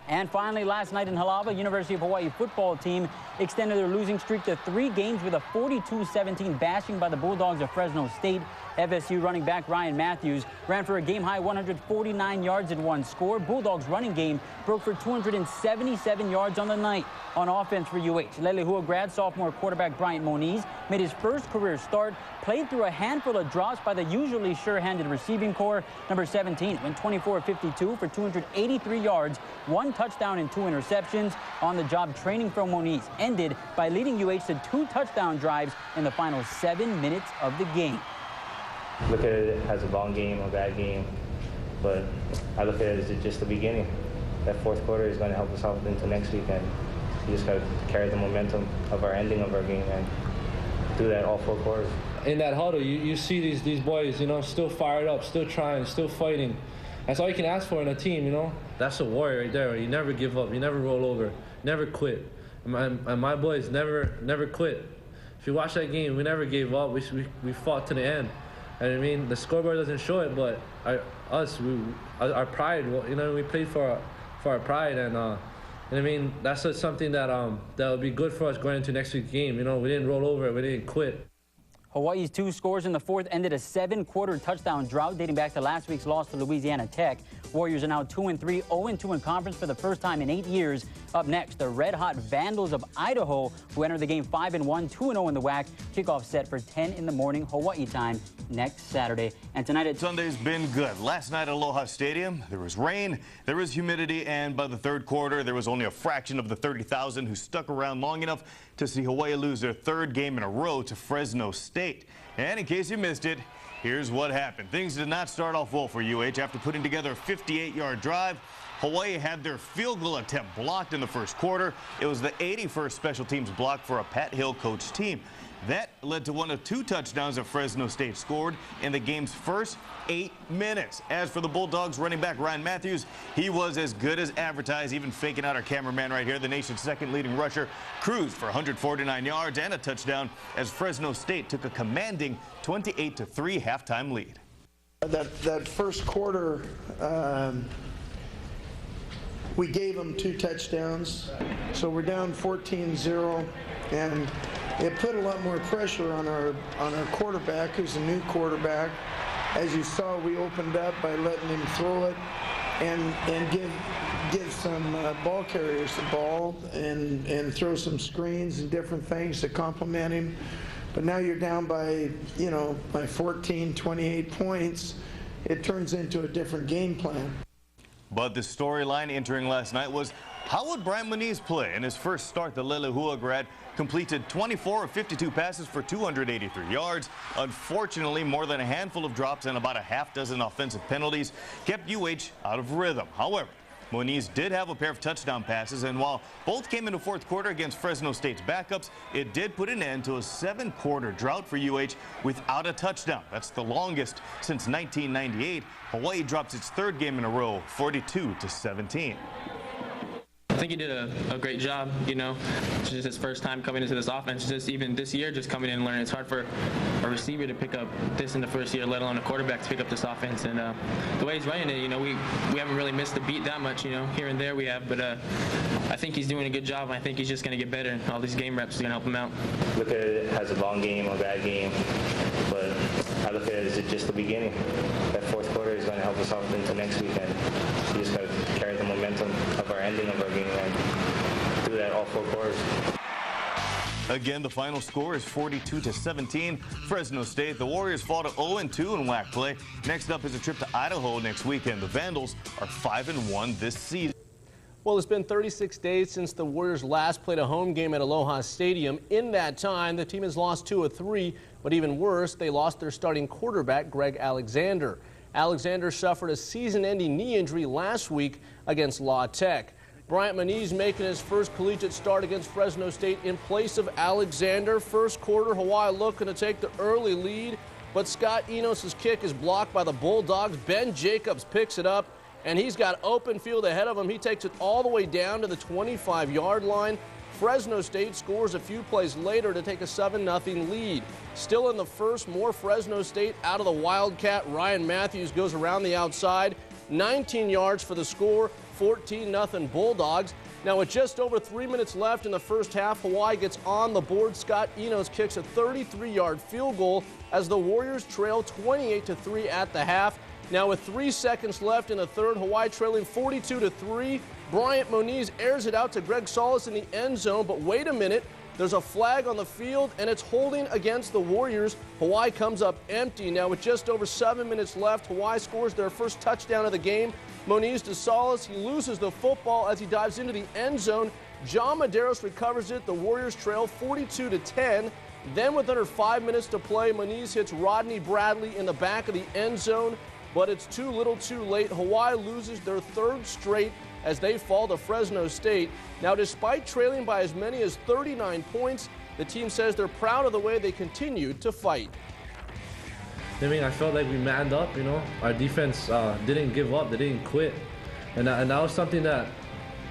And finally, last night in Halawa, University of Hawaii football team extended their losing streak to 3 games with a 42-17 bashing by the Bulldogs of Fresno State. FSU running back Ryan Matthews ran for a game-high 149 yards and 1 score. Bulldogs running game broke for 277 yards on the night. On offense for UH, Lelehua grad sophomore quarterback Bryant Moniz made his first career start, played through a handful of drops by the usually sure-handed receiving corps. Number 17 went 24-52 for 283 yards, 1 touchdown and 2 interceptions. On-the-job training from Moniz ended by leading UH to 2 touchdown drives in the final 7 minutes of the game. Look at it as a long game, a bad game, but I look at it as just the beginning. That fourth quarter is going to help us out into next weekend. We just got to carry the momentum of our ending of our game and do that all 4 quarters. In that huddle, you see these boys, you know, still fired up, still trying, still fighting. That's all you can ask for in a team, you know. That's a warrior right there. You never give up, you never roll over, never quit. And my boys never quit. If you watch that game, we never gave up. We fought to the end. And I mean, the scoreboard doesn't show it, but our pride, you know, we played for our pride, and I mean, that's something that will be good for us going into next week's game. You know, we didn't roll over, we didn't quit. Hawaii's 2 scores in the fourth ended a 7-quarter touchdown drought dating back to last week's loss to Louisiana Tech. Warriors are now 2-3, 0-2 in conference for the first time in 8 years. Up next, the red-hot Vandals of Idaho, who enter the game 5-1, 2-0 in the WAC. Kickoff set for 10 in the morning Hawaii time next Saturday. And tonight at Sunday's been good. Last night at Aloha Stadium, there was rain, there was humidity, and by the third quarter, there was only a fraction of the 30,000 who stuck around long enough to see Hawaii lose their 3rd game in a row to Fresno State. And in case you missed it, here's what happened. Things did not start off well for UH. After putting together a 58-yard drive, Hawaii had their field goal attempt blocked in the first quarter. It was the 81st special teams block for a Pat Hill coach team. That led to one of 2 touchdowns that Fresno State scored in the game's first 8 minutes. As for the Bulldogs running back Ryan Matthews, he was as good as advertised, even faking out our cameraman right here. The nation's 2nd leading rusher cruised for 149 yards and a touchdown as Fresno State took a commanding 28-3 halftime lead. That first quarter, we gave them 2 touchdowns, so we're down 14-0, and it put a lot more pressure on our quarterback, who's a new quarterback. As you saw, we opened up by letting him throw it and give some ball carriers the ball and throw some screens and different things to complement him. But now you're down by, you know, by 14, 28 points. It turns into a different game plan. But the storyline entering last night was, how would Bryant Moniz play? In his first start, the Lelehua grad completed 24 of 52 passes for 283 yards. Unfortunately, more than a handful of drops and about a half-dozen offensive penalties kept UH out of rhythm. However, Moniz did have a pair of touchdown passes, and while both came in the fourth quarter against Fresno State's backups, it did put an end to a 7-quarter drought for UH without a touchdown. That's the longest since 1998. Hawaii drops its 3rd game in a row, 42-17. I think he did a great job, you know. It's just his first time coming into this offense. Just even this year, just coming in and learning. It's hard for a receiver to pick up this in the first year, let alone a quarterback to pick up this offense. And the way he's running it, you know, we haven't really missed the beat that much, you know. Here and there we have, but I think he's doing a good job, and I think he's just going to get better. And all these game reps are going to help him out. Look at it as a long game, a bad game, but I look at it as just the beginning. That fourth quarter is going to help us out into next weekend. We just got to carry the momentum of our ending of our game and do that all 4 quarters. Again, the final score is 42-17. Fresno State. The Warriors fall to 0-2 in WAC play. Next up is a trip to Idaho next weekend. The Vandals are 5-1 this season. Well, it's been 36 days since the Warriors last played a home game at Aloha Stadium. In that time, the team has lost 2 of 3, but even worse, they lost their starting quarterback, Greg Alexander. Alexander suffered a season-ending knee injury last week against La Tech. Bryant Moniz making his first collegiate start against Fresno State in place of Alexander. First quarter, Hawaii looking to take the early lead, but Scott Enos' kick is blocked by the Bulldogs. Ben Jacobs picks it up, and he's got open field ahead of him. He takes it all the way down to the 25-yard line. Fresno State scores a few plays later to take a 7-0 lead. Still in the first, more Fresno State out of the Wildcat. Ryan Matthews goes around the outside. 19 yards for the score. 14-0 Bulldogs. Now with just over 3 minutes left in the first half, Hawaii gets on the board. Scott Enos kicks a 33-yard field goal as the Warriors trail 28-3 at the half. Now with 3 seconds left in the third, Hawaii trailing 42-3. Bryant Moniz airs it out to Greg Solis in the end zone, but wait a minute. There's a flag on the field, and it's holding against the Warriors. Hawaii comes up empty. Now with just over 7 minutes left, Hawaii scores their first touchdown of the game. Moniz to Solis. He loses the football as he dives into the end zone. John Medeiros recovers it. The Warriors trail 42-10. Then with under 5 minutes to play, Moniz hits Rodney Bradley in the back of the end zone, but it's too little too late. Hawaii loses their third straight as they fall to Fresno State. Now, despite trailing by as many as 39 points, the team says they're proud of the way they continued to fight. I mean, I felt like we manned up, you know. Our defense didn't give up, they didn't quit. And that was something that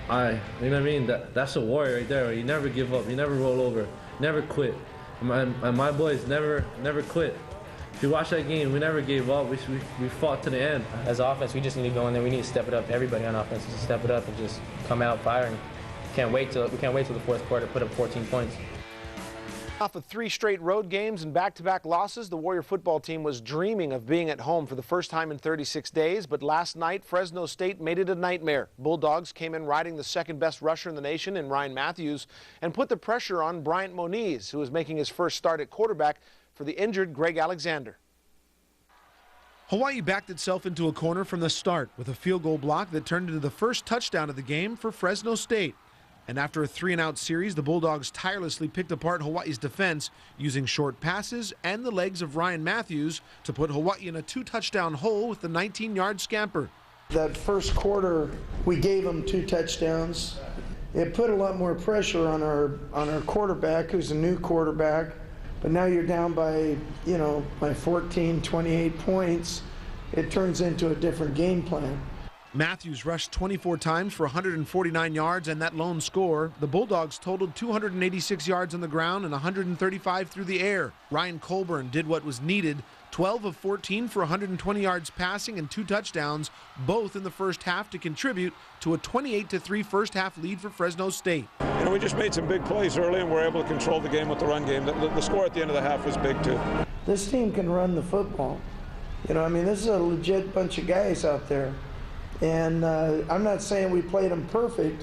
you know what I mean? That's a warrior right there. You never give up, you never roll over, never quit. And my boys never quit. If you watch that game, we never gave up. We fought to the end. As offense, we just need to go in there. We need to step it up. Everybody on offense needs to step it up and just come out firing. We can't wait till the fourth quarter to put up 14 points. Off of 3 straight road games and back-to-back losses, the Warrior football team was dreaming of being at home for the first time in 36 days, but last night Fresno State made it a nightmare. Bulldogs came in riding the second-best rusher in the nation in Ryan Matthews and put the pressure on Bryant Moniz, who was making his first start at quarterback for the injured Greg Alexander. Hawaii backed itself into a corner from the start with a field goal block that turned into the first touchdown of the game for Fresno State. And after a 3-and-out series, the Bulldogs tirelessly picked apart Hawaii's defense using short passes and the legs of Ryan Matthews to put Hawaii in a 2-touchdown hole with the 19-yard scamper. That first quarter, we gave them 2 touchdowns. It put a lot more pressure on our quarterback, who's a new quarterback. But now you're down by 14, 28 points. It turns into a different game plan. Matthews rushed 24 times for 149 yards and that lone score. The Bulldogs totaled 286 yards on the ground and 135 through the air. Ryan Colburn did what was needed, 12 of 14 for 120 yards passing and 2 touchdowns, both in the first half to contribute to a 28-3 first half lead for Fresno State. You know, we just made some big plays early and we're able to control the game with the run game. The score at the end of the half was big too. This team can run the football. This is a legit bunch of guys out there. And I'm not saying we played them perfect,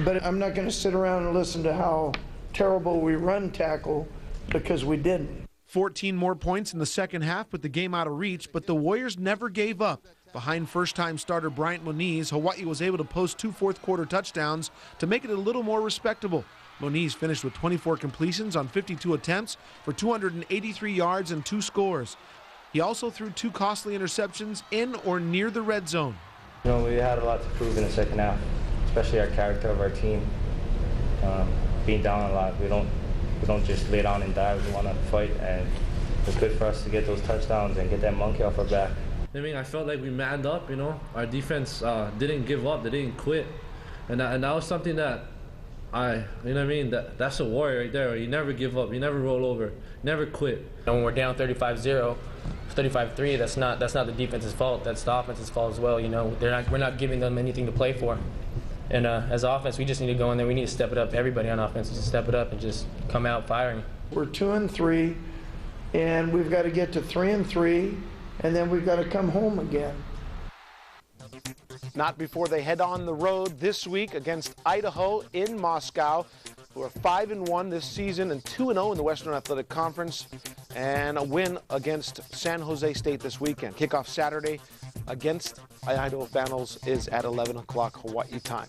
but I'm not going to sit around and listen to how terrible we run tackle, because we didn't. 14 more points in the second half put the game out of reach, but the Warriors never gave up. Behind first-time starter Bryant Moniz, Hawaii was able to post 2 fourth-quarter touchdowns to make it a little more respectable. Moniz finished with 24 completions on 52 attempts for 283 yards and 2 scores. He also threw 2 costly interceptions in or near the red zone. You know, we had a lot to prove in the second half, especially our character of our team. Being down a lot, we don't just lay down and die. We want to fight, and it's good for us to get those touchdowns and get that monkey off our back. I mean, I felt like we manned up, you know. Our defense didn't give up, they didn't quit. And that was something that you know what I mean? That's a warrior right there. You never give up, you never roll over, never quit. And when we're down 35-0, 35-3, that's not the defense's fault. That's the offense's fault as well. You know, we're not giving them anything to play for. And as offense, we just need to go in there. We need to step it up. Everybody on offense needs to step it up and just come out firing. We're 2-3, and we've got to get to 3-3, and then we've got to come home again. Not before they head on the road this week against Idaho in Moscow, who are 5-1 this season and 2-0 in the Western Athletic Conference, and a win against San Jose State this weekend. Kickoff Saturday against Idaho Vandals is at 11 o'clock Hawaii time.